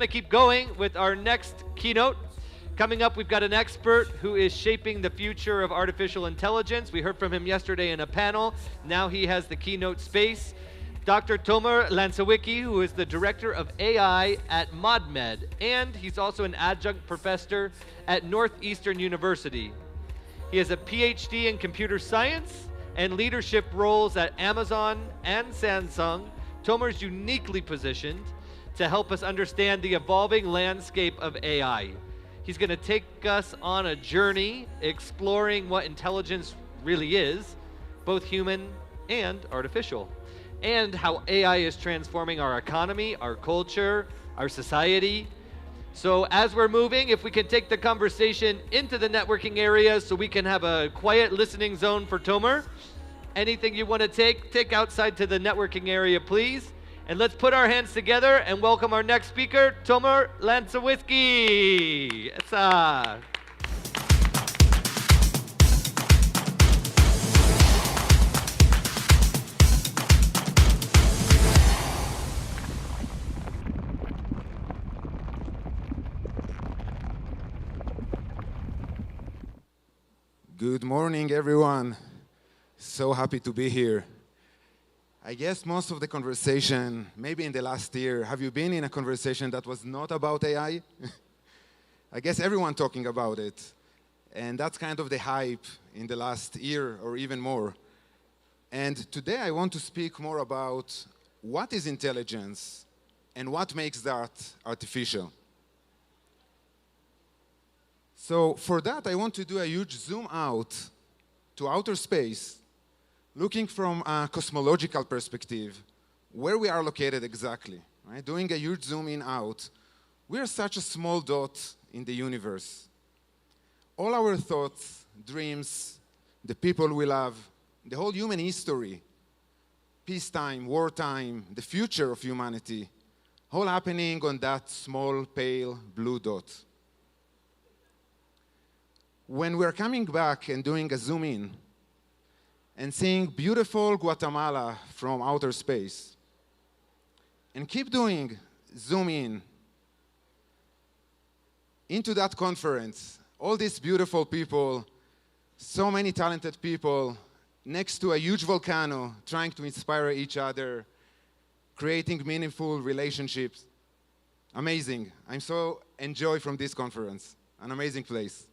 going to keep going with our next keynote. Coming up, we've got an expert who is shaping the future of artificial intelligence. We heard from him yesterday in a panel. Now he has the keynote space. Dr. Tomer Lansawicki, who is the Director of AI at ModMed, and he's also an adjunct professor at Northeastern University. He has a PhD in computer science and leadership roles at Amazon and Samsung. Tomer's uniquely positioned to help us understand the evolving landscape of AI. He's going to take us on a journey exploring what intelligence really is, both human and artificial, and how AI is transforming our economy, our culture, our society. So as we're moving, if we can take the conversation into the networking area so we can have a quiet listening zone for Tomer. Anything you want to take outside to the networking area, please. And let's put our hands together and welcome our next speaker, Tomer Lansawicki. Good morning, everyone. So happy to be here. I guess most of the conversation, maybe in the last year, have you been in a conversation that was not about AI? I guess everyone talking about it. And that's kind of the hype in the last year or even more. And today I want to speak more about what is intelligence and what makes that artificial. So for that, I want to do a huge zoom out to outer space, looking from a cosmological perspective, where we are located exactly, right? Doing a huge zoom in out. We are such a small dot in the universe. All our thoughts, dreams, the people we love, the whole human history, peacetime, wartime, the future of humanity, all happening on that small, pale blue dot. When we're coming back and doing a zoom in and seeing beautiful Guatemala from outer space, and keep doing zoom in into that conference, all these beautiful people, so many talented people next to a huge volcano trying to inspire each other, creating meaningful relationships. Amazing. I'm so enjoy from this conference. An amazing place.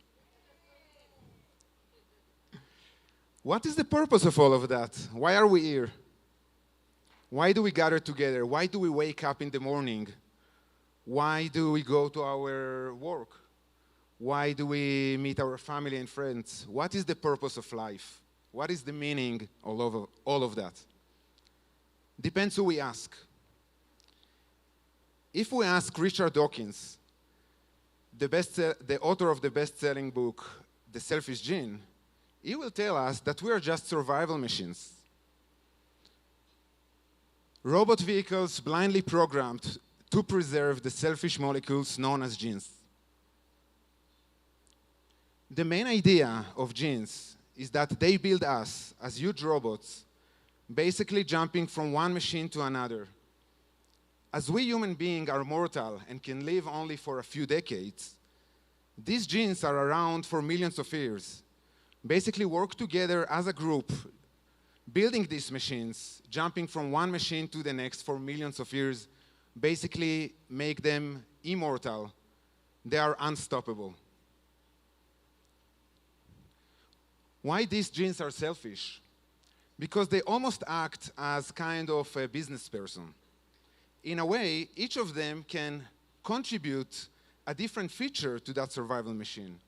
What is the purpose of all of that? Why are we here? Why do we gather together? Why do we wake up in the morning? Why do we go to our work? Why do we meet our family and friends? What is the purpose of life? What is the meaning of all of that? Depends who we ask. If we ask Richard Dawkins, the author of the best-selling book, The Selfish Gene, he will tell us that we are just survival machines. Robot vehicles blindly programmed to preserve the selfish molecules known as genes. The main idea of genes is that they build us as huge robots, basically jumping from one machine to another. As we human beings are mortal and can live only for a few decades, these genes are around for millions of years. Basically work together as a group, building these machines, jumping from one machine to the next for millions of years, basically make them immortal. They are unstoppable. Why these genes are selfish? Because they almost act as kind of a business person. In a way, each of them can contribute a different feature to that survival machine.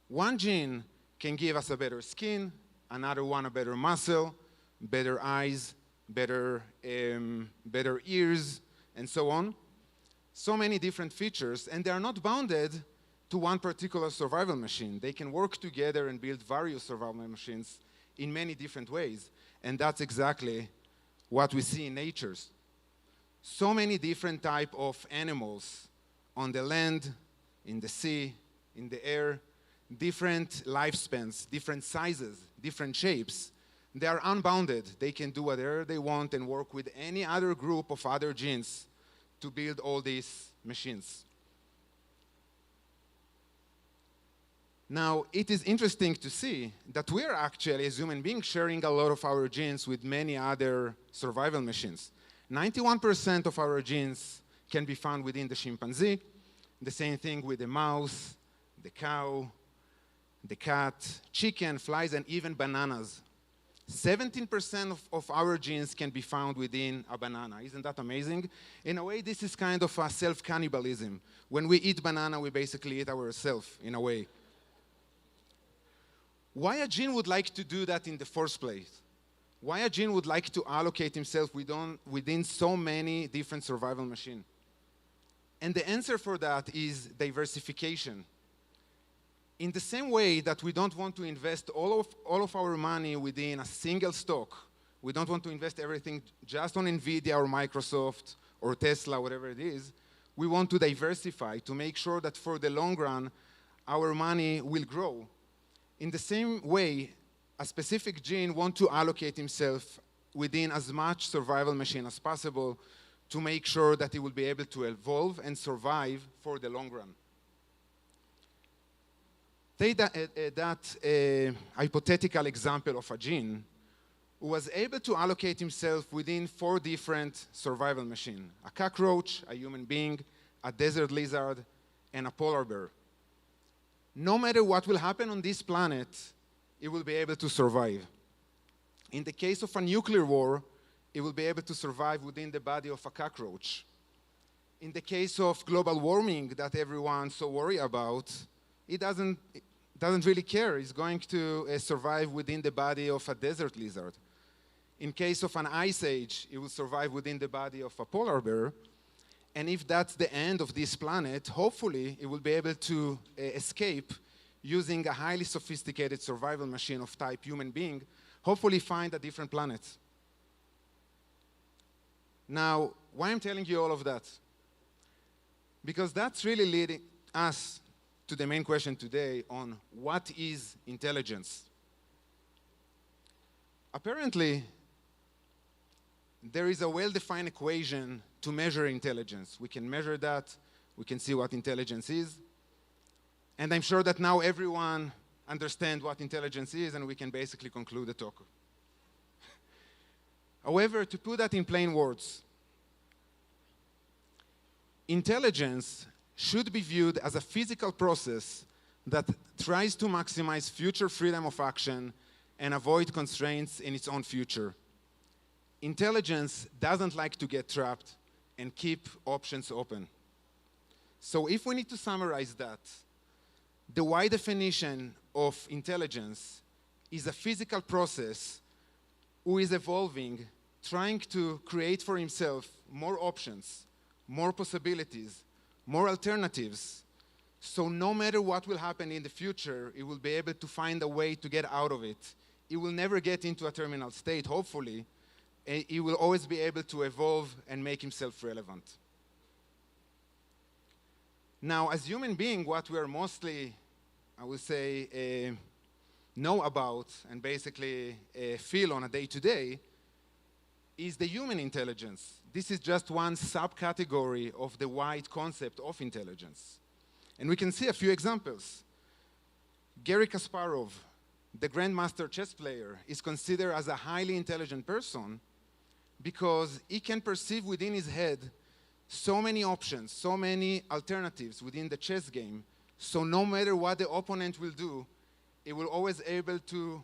One gene can give us a better skin, another one a better muscle, better eyes, better ears, and so on. So many different features, and they are not bounded to one particular survival machine. They can work together and build various survival machines in many different ways, and that's exactly what we see in nature. So many different types of animals on the land, in the sea, in the air, different lifespans, different sizes, different shapes. They are unbounded. They can do whatever they want and work with any other group of other genes to build all these machines. Now, it is interesting to see that we are actually, as human beings, sharing a lot of our genes with many other survival machines. 91% of our genes can be found within the chimpanzee. The same thing with the mouse, the cow, the cat, chicken, flies, and even bananas. 17% of our genes can be found within a banana. Isn't that amazing? In a way, this is kind of a self-cannibalism. When we eat banana, we basically eat ourselves, in a way. Why a gene would like to do that in the first place? Why a gene would like to allocate himself within so many different survival machines? And the answer for that is diversification. In the same way that we don't want to invest all of our money within a single stock, we don't want to invest everything just on NVIDIA or Microsoft or Tesla, whatever it is, we want to diversify to make sure that for the long run, our money will grow. In the same way, a specific gene wants to allocate himself within as much survival machine as possible to make sure that he will be able to evolve and survive for the long run. Take that hypothetical example of a gene who was able to allocate himself within 4 different survival machines: a cockroach, a human being, a desert lizard, and a polar bear. No matter what will happen on this planet, it will be able to survive. In the case of a nuclear war, it will be able to survive within the body of a cockroach. In the case of global warming that everyone's so worried about, it doesn't really care. It's going to survive within the body of a desert lizard. In case of an ice age, it will survive within the body of a polar bear. And if that's the end of this planet, hopefully it will be able to escape using a highly sophisticated survival machine of type human being, hopefully find a different planet. Now, why I'm telling you all of that? Because that's really leading us to the main question today on what is intelligence. Apparently, there is a well-defined equation to measure intelligence. We can measure that. We can see what intelligence is. And I'm sure that now everyone understands what intelligence is, and we can basically conclude the talk. However, to put that in plain words, intelligence should be viewed as a physical process that tries to maximize future freedom of action and avoid constraints in its own future. Intelligence doesn't like to get trapped and keep options open. So if we need to summarize that, the wide definition of intelligence is a physical process who is evolving, trying to create for himself more options, more possibilities, more alternatives, so no matter what will happen in the future, it will be able to find a way to get out of it. It will never get into a terminal state, hopefully. He will always be able to evolve and make himself relevant. Now, as human beings, what we are mostly, I would say, know about and basically feel on a day-to-day is the human intelligence. This is just one subcategory of the wide concept of intelligence. And we can see a few examples. Garry Kasparov, the grandmaster chess player, is considered as a highly intelligent person because he can perceive within his head so many options, so many alternatives within the chess game, so no matter what the opponent will do, he will always able to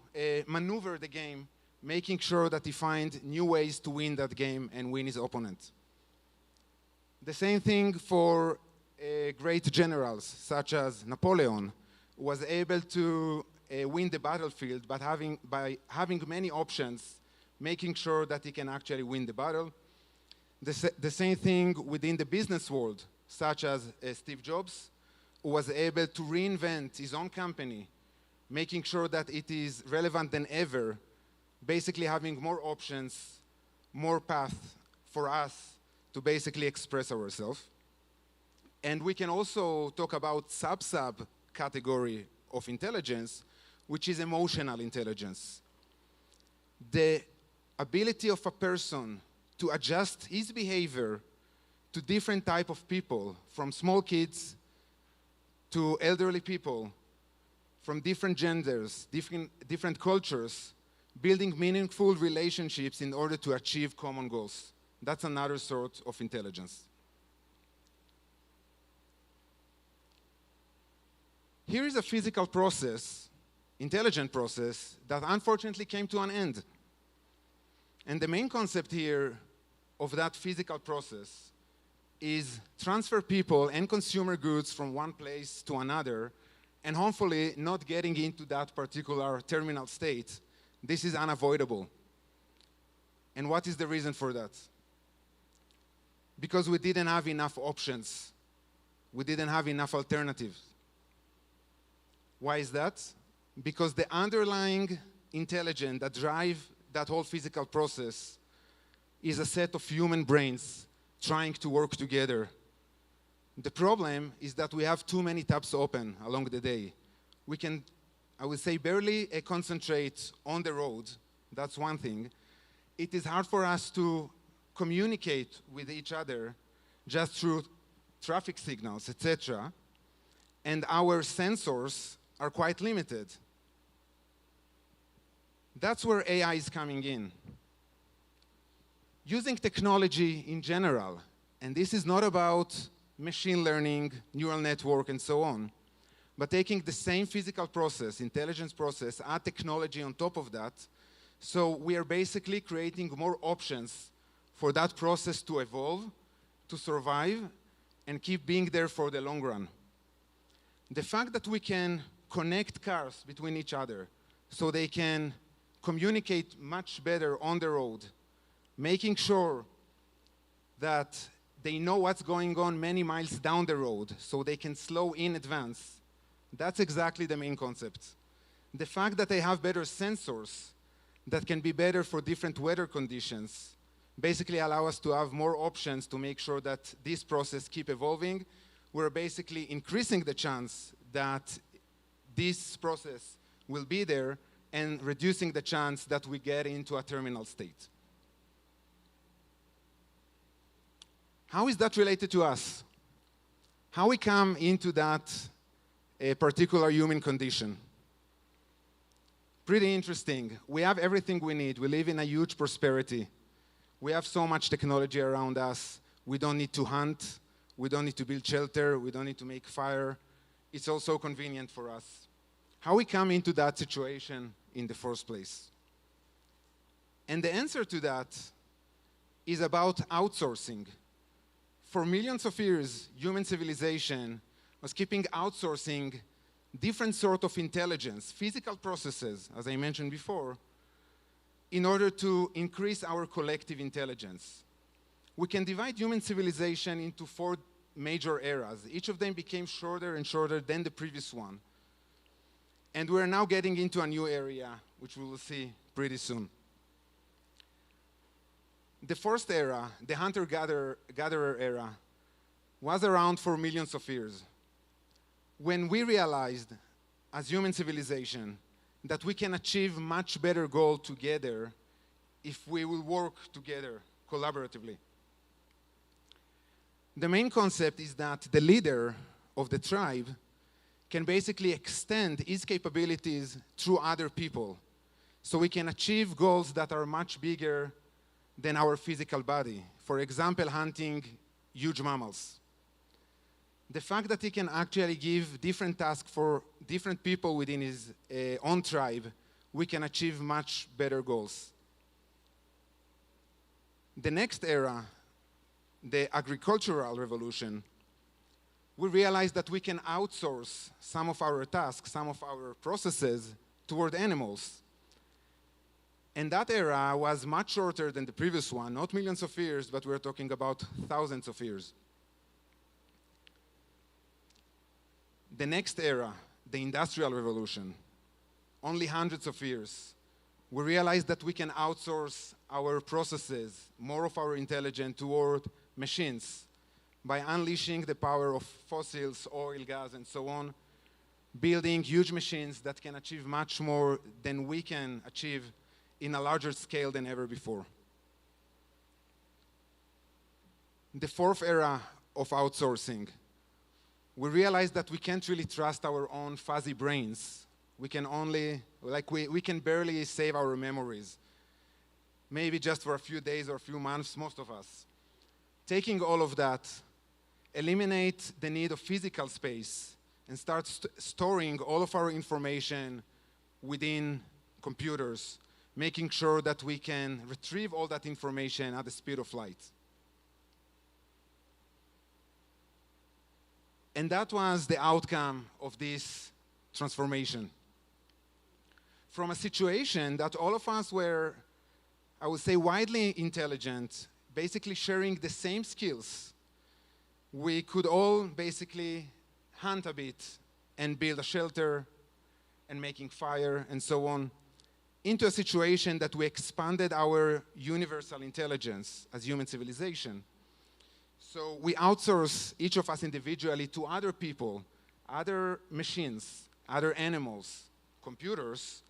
maneuver the game, making sure that he finds new ways to win that game and win his opponent. The same thing for great generals, such as Napoleon, who was able to win the battlefield by having many options, making sure that he can actually win the battle. The same thing within the business world, such as Steve Jobs, who was able to reinvent his own company, making sure that it is relevant than ever, basically having more options, more paths for us to basically express ourselves. And we can also talk about sub category of intelligence, which is emotional intelligence. The ability of a person to adjust his behavior to different type of people, from small kids to elderly people, from different genders, different cultures, building meaningful relationships in order to achieve common goals. That's another sort of intelligence. Here is a physical process, intelligent process, that unfortunately came to an end. And the main concept here of that physical process is transfer people and consumer goods from one place to another, and hopefully not getting into that particular terminal state. This is unavoidable. And what is the reason for that? Because we didn't have enough options. We didn't have enough alternatives. Why is that? Because the underlying intelligence that drive that whole physical process is a set of human brains trying to work together. The problem is that we have too many tabs open along the day. We can, I would say, barely concentrate on the road. That's one thing. It is hard for us to communicate with each other just through traffic signals, etc. And our sensors are quite limited. That's where AI is coming in. Using technology in general, and this is not about machine learning, neural network, and so on, but taking the same physical process, intelligence process, add technology on top of that, so we are basically creating more options for that process to evolve, to survive, and keep being there for the long run. The fact that we can connect cars between each other so they can communicate much better on the road, making sure that they know what's going on many miles down the road so they can slow in advance. That's exactly the main concept. The fact that they have better sensors that can be better for different weather conditions basically allow us to have more options to make sure that this process keep evolving. We're basically increasing the chance that this process will be there and reducing the chance that we get into a terminal state. How is that related to us? How we come into that particular human condition? Pretty interesting. We have everything we need. We live in a huge prosperity. We have so much technology around us. We don't need to hunt. We don't need to build shelter. We don't need to make fire. It's all so convenient for us. How we come into that situation in the first place? And the answer to that is about outsourcing. For millions of years, human civilization was keeping outsourcing different sort of intelligence, physical processes, as I mentioned before, in order to increase our collective intelligence. We can divide human civilization into 4 major eras. Each of them became shorter and shorter than the previous one. And we're now getting into a new area, which we will see pretty soon. The first era, the hunter-gatherer era, was around for millions of years. When we realized, as human civilization, that we can achieve much better goal together if we will work together collaboratively. The main concept is that the leader of the tribe can basically extend his capabilities through other people, so we can achieve goals that are much bigger than our physical body. For example, hunting huge mammals. The fact that he can actually give different tasks for different people within his own tribe, we can achieve much better goals. The next era, the agricultural revolution, we realized that we can outsource some of our tasks, some of our processes toward animals. And that era was much shorter than the previous one, not millions of years, but we're talking about thousands of years. The next era, the Industrial Revolution, only hundreds of years. We realized that we can outsource our processes, more of our intelligence toward machines by unleashing the power of fossils, oil, gas, and so on, building huge machines that can achieve much more than we can achieve in a larger scale than ever before. the fourth era of outsourcing. We realized that we can't really trust our own fuzzy brains. We can only, we can barely save our memories. Maybe just for a few days or a few months, most of us. Taking all of that, eliminate the need of physical space and start storing all of our information within computers, making sure that we can retrieve all that information at the speed of light. And that was the outcome of this transformation. From a situation that all of us were, I would say, widely intelligent, basically sharing the same skills, we could all basically hunt a bit and build a shelter and making fire and so on, into a situation that we expanded our universal intelligence as human civilization. So we outsource each of us individually to other people, other machines, other animals, computers,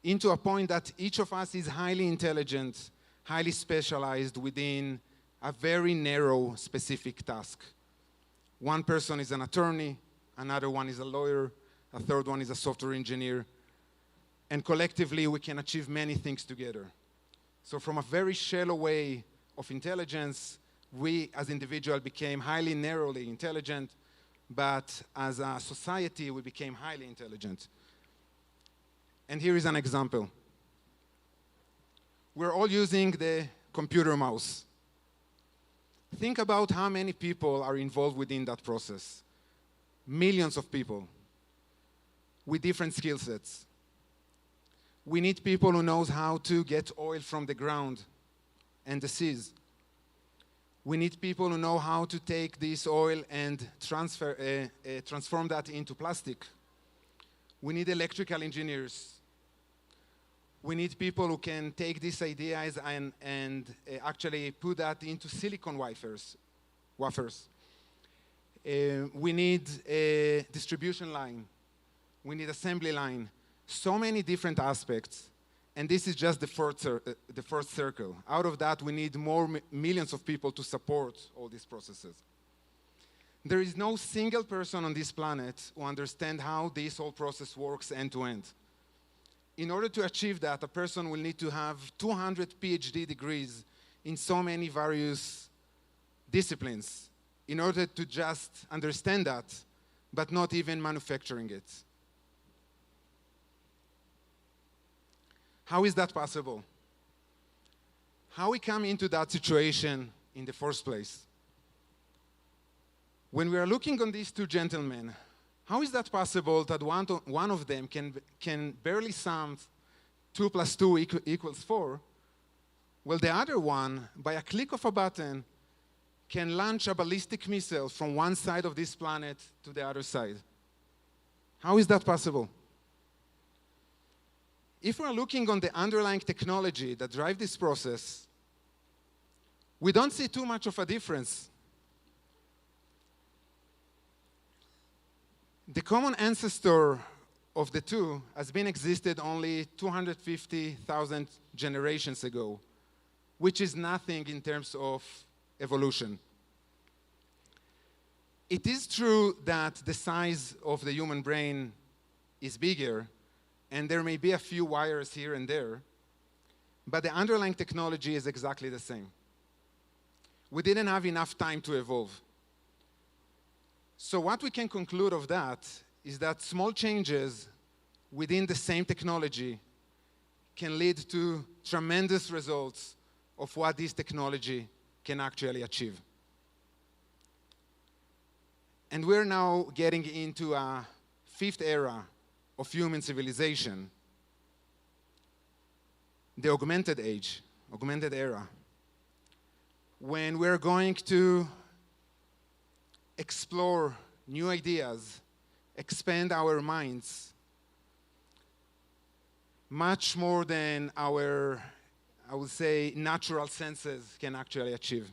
into a point that each of us is highly intelligent, highly specialized within a very narrow, specific task. One person is an attorney, another one is a lawyer, a third one is a software engineer, and collectively we can achieve many things together. So from a very shallow way of intelligence, we as individuals became highly narrowly intelligent, but as a society we became highly intelligent. And here is an example. We're all using the computer mouse. Think about how many people are involved within that process. Millions of people with different skill sets. We need people who knows how to get oil from the ground and the seas. We need people who know how to take this oil and transform that into plastic. We need electrical engineers. We need people who can take these ideas and actually put that into silicon wafers. We need a distribution line. We need assembly line. So many different aspects. And this is just the first circle. Out of that, we need more millions of people to support all these processes. There is no single person on this planet who understands how this whole process works end to end. In order to achieve that, a person will need to have 200 PhD degrees in so many various disciplines in order to just understand that, but not even manufacturing it. How is that possible? How we come into that situation in the first place? When we are looking on these two gentlemen, how is that possible that one of them can barely sum 2 + 2 equals 4, while the other one, by a click of a button, can launch a ballistic missile from one side of this planet to the other side? How is that possible? If we're looking on the underlying technology that drives this process, we don't see too much of a difference. The common ancestor of the two has been existed only 250,000 generations ago, which is nothing in terms of evolution. It is true that the size of the human brain is bigger, and there may be a few wires here and there, but the underlying technology is exactly the same. We didn't have enough time to evolve. So what we can conclude of that is that small changes within the same technology can lead to tremendous results of what this technology can actually achieve. And we're now getting into a fifth era of human civilization, the augmented age, augmented era, when we're going to explore new ideas, expand our minds, much more than our, I would say, natural senses can actually achieve.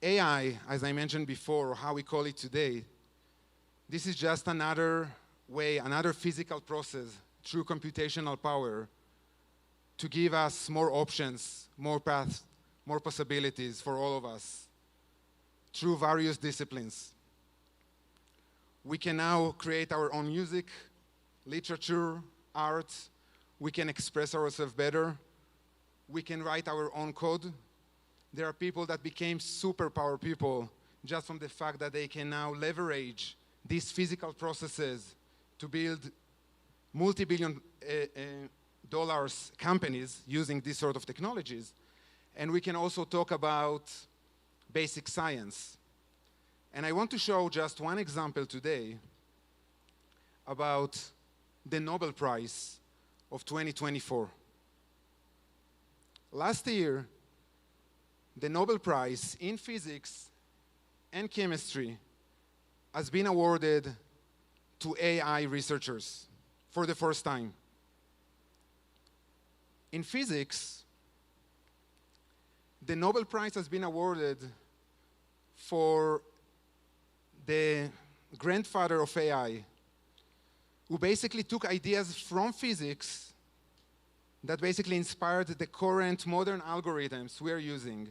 AI, as I mentioned before, or how we call it today, this is just another way, another physical process through computational power to give us more options, more paths more possibilities for all of us through various disciplines. We can now create our own music, literature, art. We can express ourselves better. We can write our own code. There are people that became superpower people just from the fact that they can now leverage these physical processes to build multi-billion dollars companies using these sort of technologies. And we can also talk about basic science. And I want to show just one example today about the Nobel Prize of 2024. Last year, the Nobel Prize in physics and chemistry has been awarded to AI researchers for the first time. In physics, the Nobel Prize has been awarded for the grandfather of AI, who basically took ideas from physics that basically inspired the current modern algorithms we are using.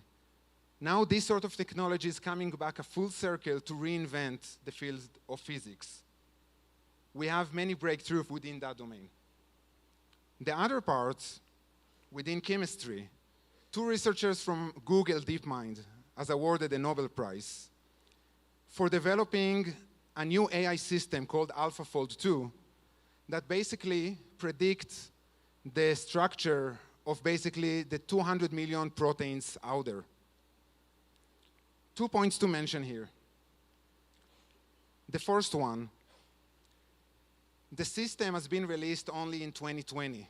Now this sort of technology is coming back a full circle to reinvent the field of physics. We have many breakthroughs within that domain. The other part, within chemistry, 2 researchers from Google DeepMind has awarded the Nobel Prize for developing a new AI system called AlphaFold 2 that basically predicts the structure of basically the 200 million proteins out there. 2 points to mention here. The first one, the system has been released only in 2020.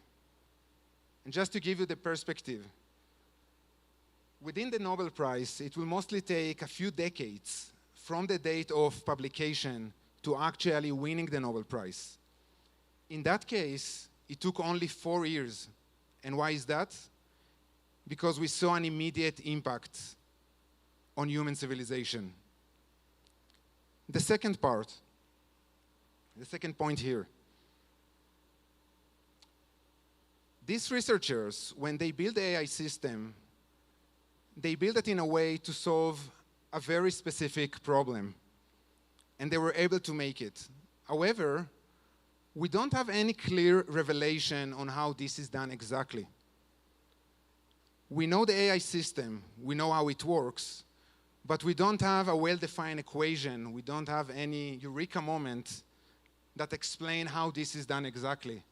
And just to give you the perspective, within the Nobel Prize, it will mostly take a few decades from the date of publication to actually winning the Nobel Prize. In that case, it took only 4 years. And why is that? Because we saw an immediate impact on human civilization. The second part, the second point here. These researchers, when they build the AI system, they build it in a way to solve a very specific problem. And they were able to make it. However, we don't have any clear revelation on how this is done exactly. We know the AI system, we know how it works, but we don't have a well-defined equation. We don't have any eureka moment that explain how this is done exactly.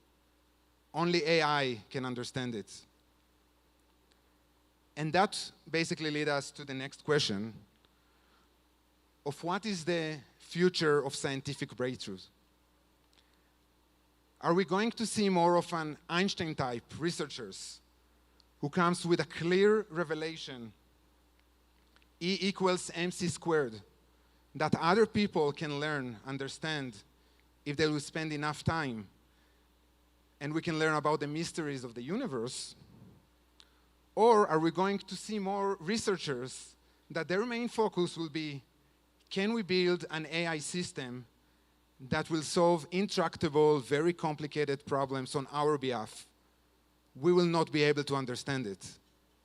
Only AI can understand it. And that basically leads us to the next question of what is the future of scientific breakthroughs? Are we going to see more of an Einstein-type researchers who comes with a clear revelation, E equals mc squared, that other people can learn, understand, if they will spend enough time, and we can learn about the mysteries of the universe? Or are we going to see more researchers that their main focus will be, can we build an AI system that will solve intractable, very complicated problems on our behalf? We will not be able to understand it.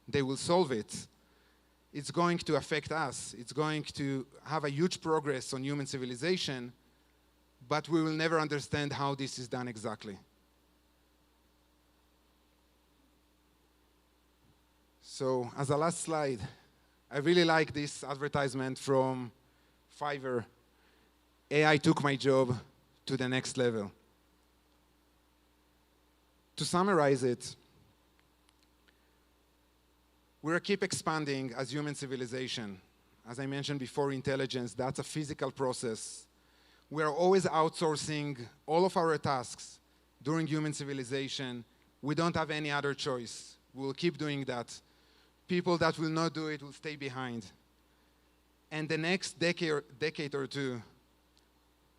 They will solve it. It's going to affect us. It's going to have a huge progress on human civilization, but we will never understand how this is done exactly. So, as a last slide, I really like this advertisement from Fiverr. AI took my job to the next level. To summarize it, we'll keep expanding as human civilization. As I mentioned before, intelligence, that's a physical process. We are always outsourcing all of our tasks during human civilization. We don't have any other choice. We'll keep doing that. People that will not do it will stay behind. And the next decade or two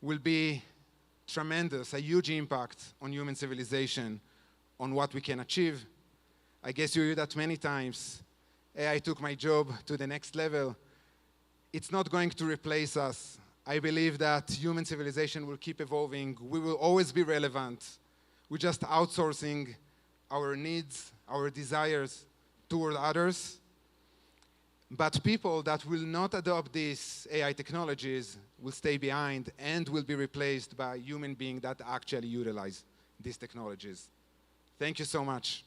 will be tremendous, a huge impact on human civilization, on what we can achieve. I guess you hear that many times. AI took my job to the next level. It's not going to replace us. I believe that human civilization will keep evolving. We will always be relevant. We're just outsourcing our needs, our desires toward others. But people that will not adopt these AI technologies will stay behind and will be replaced by human beings that actually utilize these technologies. Thank you so much.